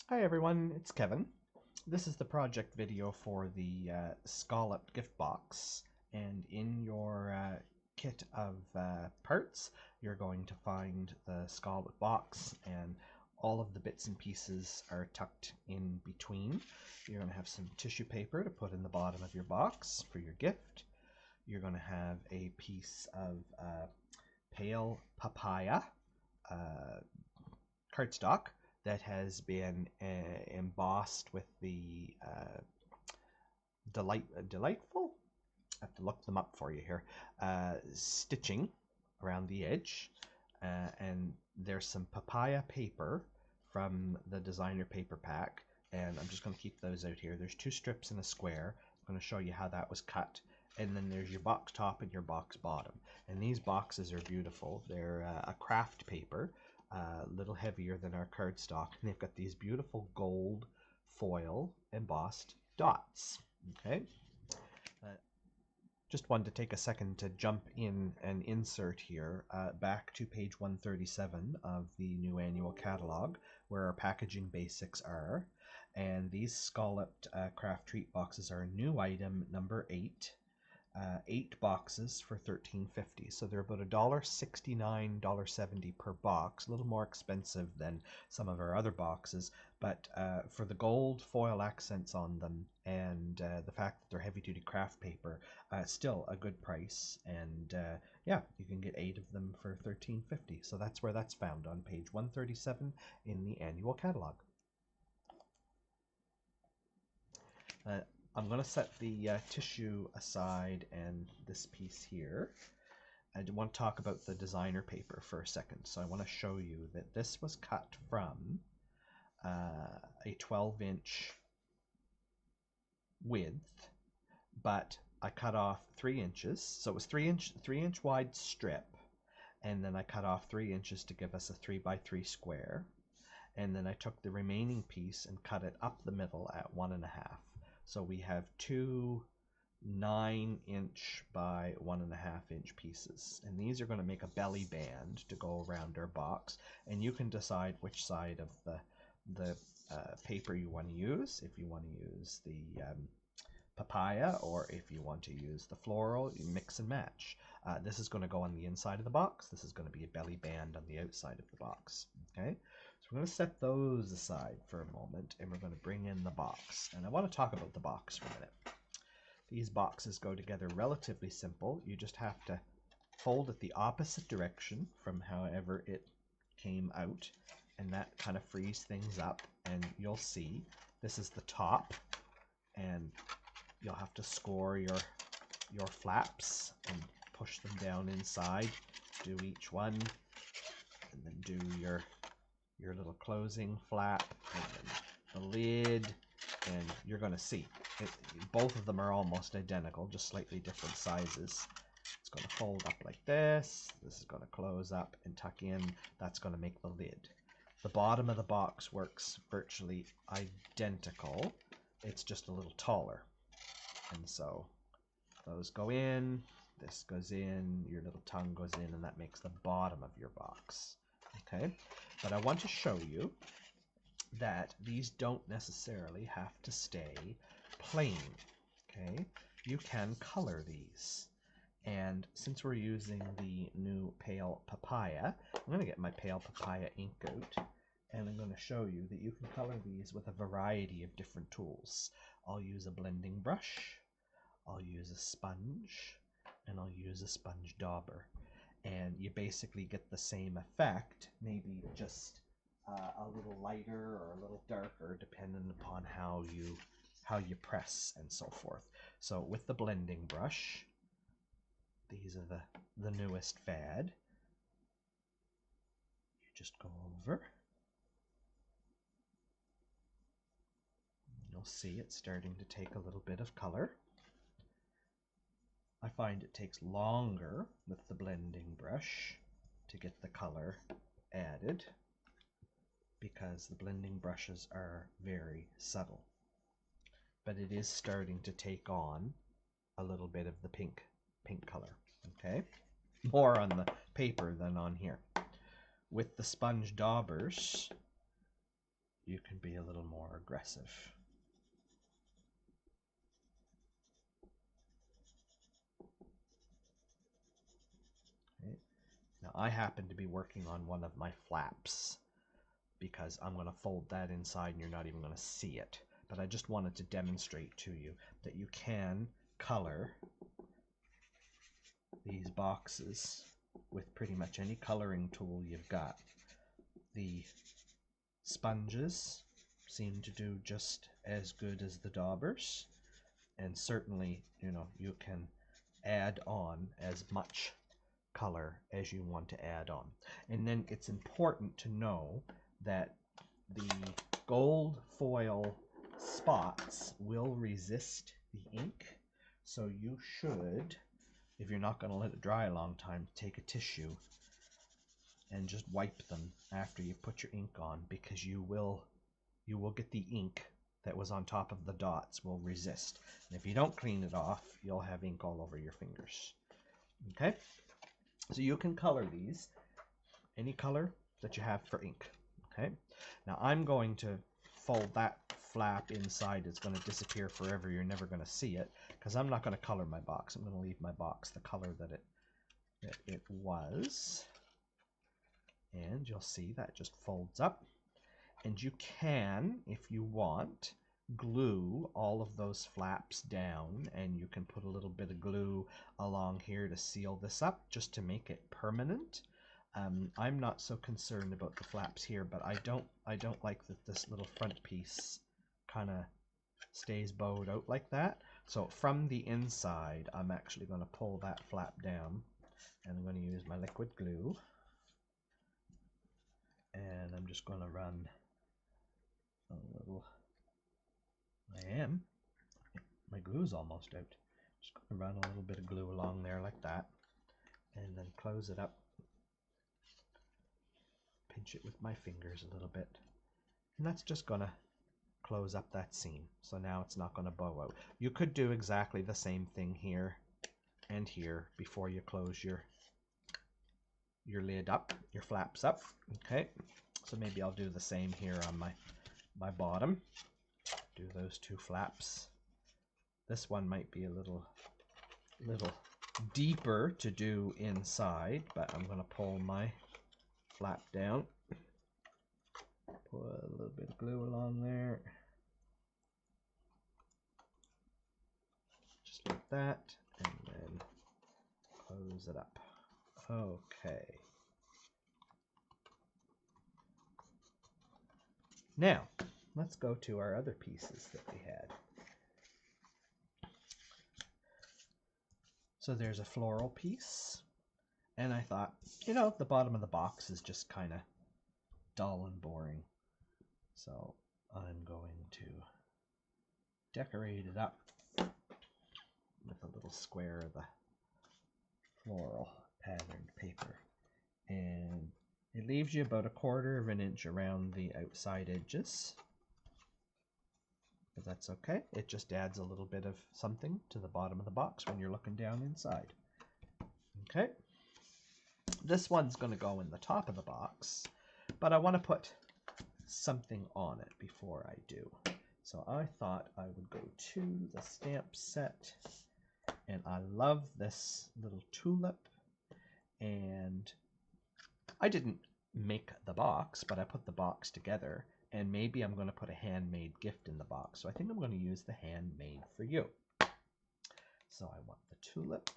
Hi everyone, it's Kevin. This is the project video for the Scalloped gift box, and in your kit of parts you're going to find the Scalloped box, and all of the bits and pieces are tucked in between. You're going to have some tissue paper to put in the bottom of your box for your gift. You're going to have a piece of pale papaya cardstock that has been embossed with the delightful. I have to look them up for you here. Stitching around the edge, and there's some papaya paper from the designer paper pack, and I'm just going to keep those out here. There's two strips in a square. I'm going to show you how that was cut. And then there's your box top and your box bottom. And these boxes are beautiful. They're a craft paper, a little heavier than our cardstock, and they've got these beautiful gold foil embossed dots. Okay. Just wanted to take a second to jump in and insert here back to page 137 of the new annual catalog, where our packaging basics are. And these scalloped craft treat boxes are new item number 8. 8 boxes for $13.50, so they're about $1.69, $1.70 per box, a little more expensive than some of our other boxes, but for the gold foil accents on them and the fact that they're heavy-duty craft paper, still a good price. And yeah, you can get 8 of them for $13.50, so that's where that's found, on page 137 in the annual catalog. I'm going to set the tissue aside and this piece here. I want to talk about the designer paper for a second. So I want to show you that this was cut from a 12-inch width, but I cut off 3 inches. So it was 3-inch wide strip, and then I cut off 3 inches to give us a 3x3 square. And then I took the remaining piece and cut it up the middle at 1.5. So we have two 9-inch by 1.5-inch pieces, and these are going to make a belly band to go around our box. And you can decide which side of the paper you want to use. If you want to use the papaya, or if you want to use the floral, you mix and match. This is going to go on the inside of the box. This is going to be a belly band on the outside of the box. Okay, so we're going to set those aside for a moment, and we're going to bring in the box. And I want to talk about the box for a minute. These boxes go together relatively simple. You just have to fold it the opposite direction from however it came out, and that kind of frees things up. And you'll see this is the top, and you'll have to score your flaps and push them down inside. Do each one, and then do your little closing flap, and then the lid, and you're going to see both of them are almost identical, just slightly different sizes. It's going to fold up like this. This is going to close up and tuck in. That's going to make the lid. The bottom of the box works virtually identical. It's just a little taller. And so those go in, this goes in, your little tongue goes in, and that makes the bottom of your box. Okay, but I want to show you that these don't necessarily have to stay plain. Okay, you can color these. And since we're using the new pale papaya, I'm going to get my pale papaya ink out, and I'm going to show you that you can color these with a variety of different tools. I'll use a blending brush, I'll use a sponge, and I'll use a sponge dauber. And you basically get the same effect, maybe just a little lighter or a little darker, depending upon how you press and so forth. So with the blending brush, these are the newest fad. You just go over. You'll see it's starting to take a little bit of color. I find it takes longer with the blending brush to get the color added, because the blending brushes are very subtle. But it is starting to take on a little bit of the pink color. Okay, more on the paper than on here. With the sponge daubers, you can be a little more aggressive. Okay. Now I happen to be working on one of my flaps because I'm going to fold that inside and you're not even going to see it. But I just wanted to demonstrate to you that you can color these boxes with pretty much any coloring tool you've got. The sponges seem to do just as good as the daubers, and certainly, you know, you can add on as much color as you want to add on. And then it's important to know that the gold foil spots will resist the ink, so you should, if you're not going to let it dry a long time, take a tissue and just wipe them after you put your ink on, because you will get the ink that was on top of the dots will resist. And if you don't clean it off, you'll have ink all over your fingers. Okay? So you can color these any color that you have for ink. Okay? Now I'm going to fold that flap inside. It's going to disappear forever. You're never going to see it because I'm not going to color my box. I'm going to leave my box the color that it was. And you'll see that just folds up. And you can, if you want, glue all of those flaps down, and you can put a little bit of glue along here to seal this up just to make it permanent. I'm not so concerned about the flaps here, but I don't like that this little front piece kind of stays bowed out like that. So from the inside, I'm actually going to pull that flap down, and I'm going to use my liquid glue, and I'm just going to run a little. My glue's almost out. Just going to run a little bit of glue along there like that, and then close it up. Pinch it with my fingers a little bit, and that's just going to close up that seam. So now it's not going to bow out. You could do exactly the same thing here and here before you close your lid up, your flaps up. Okay, so maybe I'll do the same here on my bottom. Do those two flaps. This one might be a little deeper to do inside, but I'm going to pull my flap down. Put a little bit of glue along there. Just like that, and then close it up. Okay. Now, let's go to our other pieces that we had. So there's a floral piece, and I thought, you know, the bottom of the box is just kind of dull and boring. So I'm going to decorate it up with a little square of the floral patterned paper. And it leaves you about 1/4 of an inch around the outside edges. But that's okay. It just adds a little bit of something to the bottom of the box when you're looking down inside. Okay. This one's going to go in the top of the box, but I want to put something on it before I do. So I thought I would go to the stamp set, and I love this little tulip, and I didn't make the box, but I put the box together, and maybe I'm going to put a handmade gift in the box. So I think I'm going to use the handmade for you. So I want the tulip,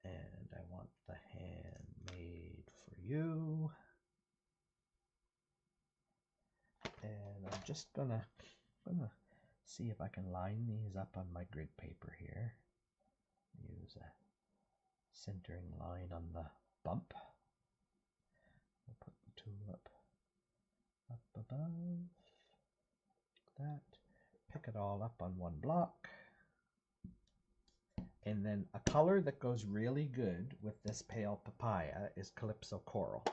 and I want the handmade for you. And I'm just gonna see if I can line these up on my grid paper here. Use a centering line on the bump. We'll put the tulip up above, like that. Pick it all up on one block. And then a color that goes really good with this pale papaya is Calypso Coral.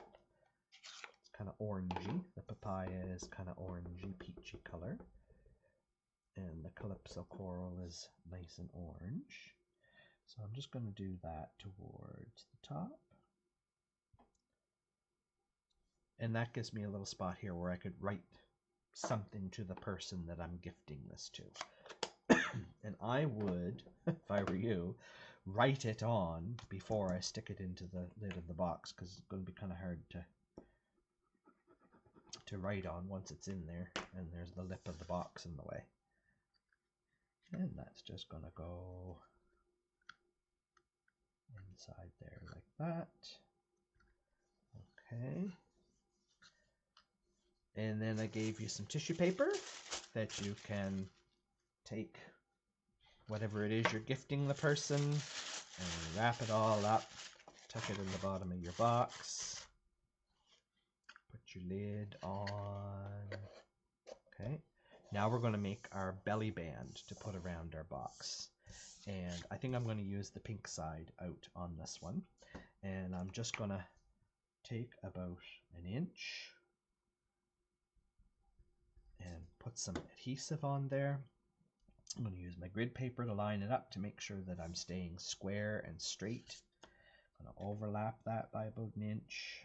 It's kind of orangey. The papaya is kind of orangey, peachy color. And the Calypso Coral is nice and orange. So I'm just going to do that towards the top. And that gives me a little spot here where I could write something to the person that I'm gifting this to. And I would, if I were you, write it on before I stick it into the lid of the box, because it's going to be kind of hard to write on once it's in there and there's the lip of the box in the way. And that's just going to go inside there like that. Okay. And then I gave you some tissue paper that you can take whatever it is you're gifting the person and wrap it all up, tuck it in the bottom of your box, put your lid on. Okay, now we're going to make our belly band to put around our box. And I think I'm going to use the pink side out on this one. And I'm just going to take about an inch and put some adhesive on there. I'm going to use my grid paper to line it up to make sure that I'm staying square and straight. I'm going to overlap that by about an inch.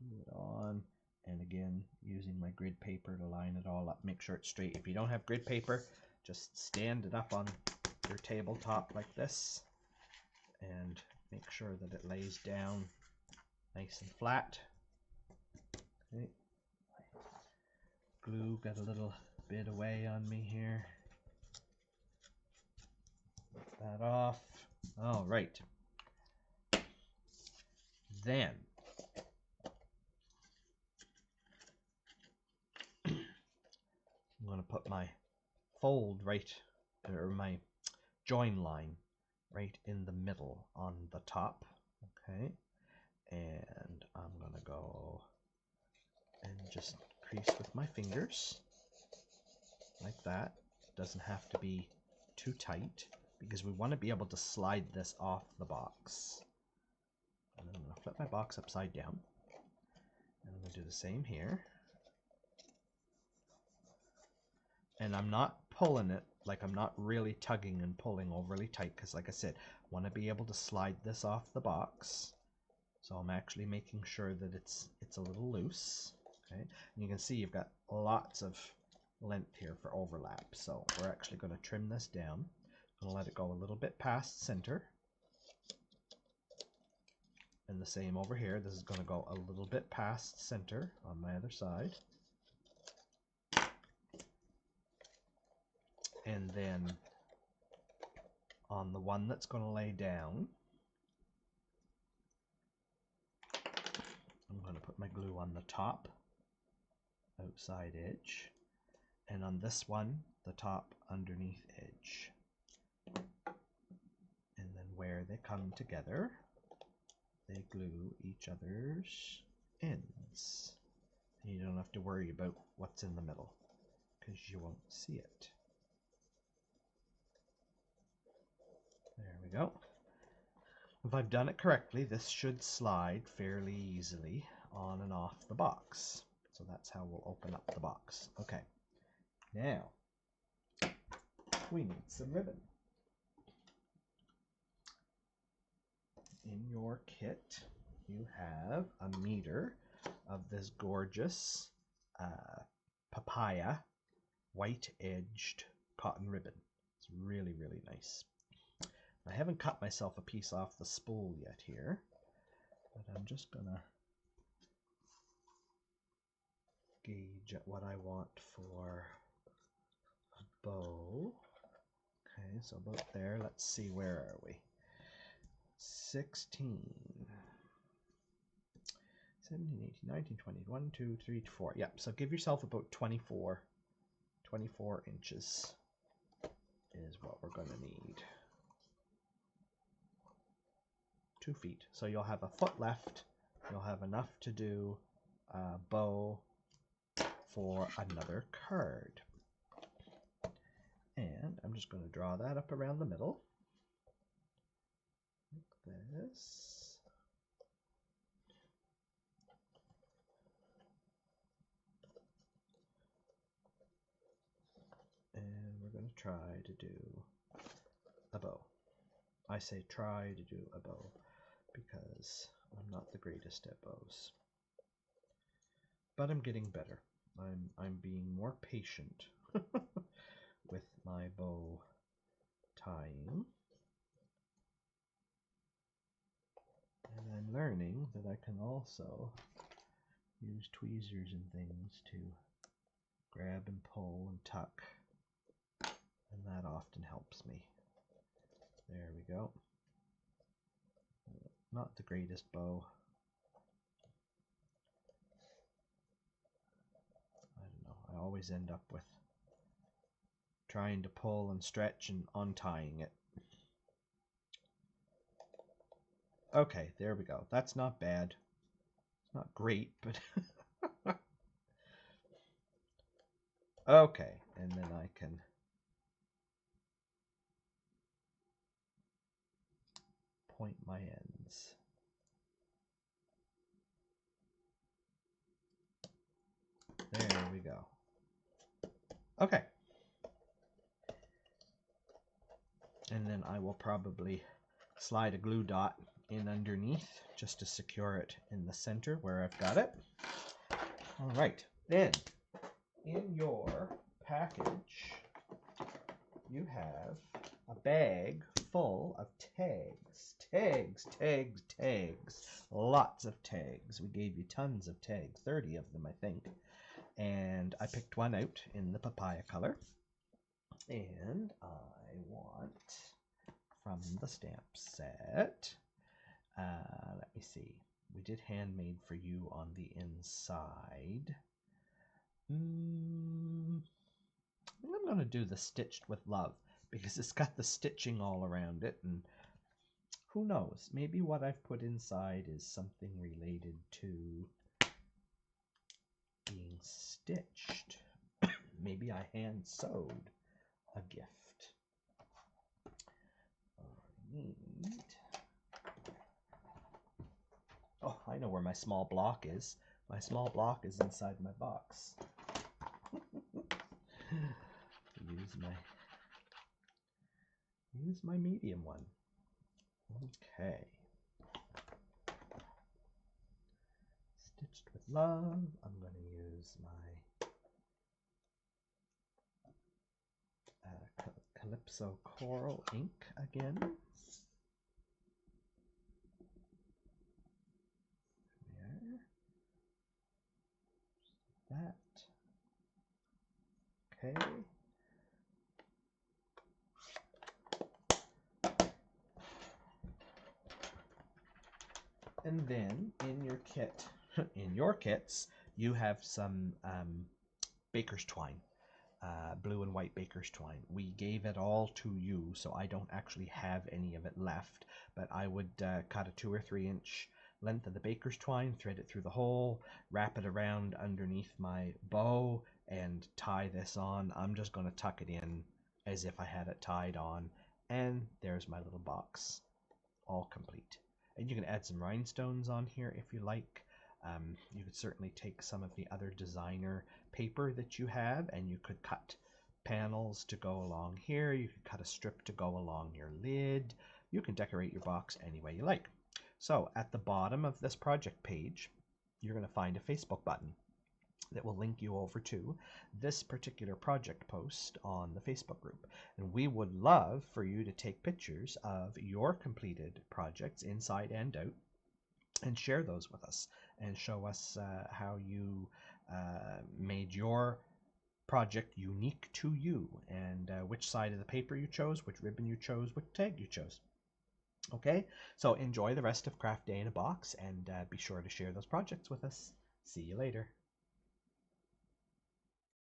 Glue it on, and again using my grid paper to line it all up, make sure it's straight. If you don't have grid paper, just stand it up on your tabletop like this and make sure that it lays down nice and flat. Okay. Glue got a little bit away on me here. Get that off. All right. Then I'm going to put my fold right, or my join line right in the middle on the top. Okay. And I'm going to go and just crease with my fingers like that. It doesn't have to be too tight because we want to be able to slide this off the box. And then I'm going to flip my box upside down, and I'm going to do the same here. And I'm not pulling it, like I'm not really tugging and pulling overly tight, because like I said, I want to be able to slide this off the box. So I'm actually making sure that it's a little loose. Okay, and you can see you've got lots of length here for overlap. So we're actually going to trim this down. I'm going to let it go a little bit past center. And the same over here. This is going to go a little bit past center on my other side. And then on the one that's going to lay down, I'm going to put my glue on the top outside edge, and on this one the top underneath edge, and then where they come together they glue each other's ends. And you don't have to worry about what's in the middle because you won't see it. There we go. If I've done it correctly, this should slide fairly easily on and off the box. So that's how we'll open up the box. Okay, now we need some ribbon. In your kit, you have a meter of this gorgeous papaya white-edged cotton ribbon. It's really, really nice. I haven't cut myself a piece off the spool yet here, but I'm just gonna gauge at what I want for a bow. Okay, so about there. Let's see, where are we? 16, 17, 18, 19, 20, 1, 2, 3, 4. Yep, so give yourself about 24 inches is what we're going to need. 2 feet. So you'll have a foot left. You'll have enough to do a bow for another card. And I'm just going to draw that up around the middle. Like this. And we're going to try to do a bow. I say try to do a bow because I'm not the greatest at bows, but I'm getting better. I'm being more patient with my bow tying, and I'm learning that I can also use tweezers and things to grab and pull and tuck, and that often helps me. There we go. Not the greatest bow. I don't know. I always end up with trying to pull and stretch and untying it. Okay, there we go. That's not bad. It's not great, but okay. And then I can point my ends. There we go. Okay. And then I will probably slide a glue dot in underneath just to secure it in the center where I've got it. All right. Then in your package, you have a bag full of tags. Tags, tags, tags. Lots of tags. We gave you tons of tags, 30 of them, I think. And I picked one out in the papaya color. And I want from the stamp set, let me see. We did handmade for you on the inside. I'm going to do the stitched with love because it's got the stitching all around it, and who knows, maybe what I've put inside is something related to being stitched. Maybe I hand sewed a gift. Oh, I know where my small block is. My small block is inside my box. Use my medium one. Okay. Stitched with love. I'm going to use my Calypso Coral ink again. There. That. Okay. And then in your kit, in your kits, you have some baker's twine, blue and white baker's twine. We gave it all to you, so I don't actually have any of it left, but I would cut a 2 or 3 inch length of the baker's twine, thread it through the hole, wrap it around underneath my bow, and tie this on. I'm just going to tuck it in as if I had it tied on, and there's my little box, all complete. And you can add some rhinestones on here if you like. You could certainly take some of the other designer paper that you have, and you could cut panels to go along here. You could cut a strip to go along your lid. You can decorate your box any way you like. So at the bottom of this project page, you're going to find a Facebook button that will link you over to this particular project post on the Facebook group. And we would love for you to take pictures of your completed projects inside and out and share those with us and show us how you made your project unique to you, and which side of the paper you chose, which ribbon you chose, which tag you chose. Okay, so enjoy the rest of Craft Day in a Box, and be sure to share those projects with us. See you later.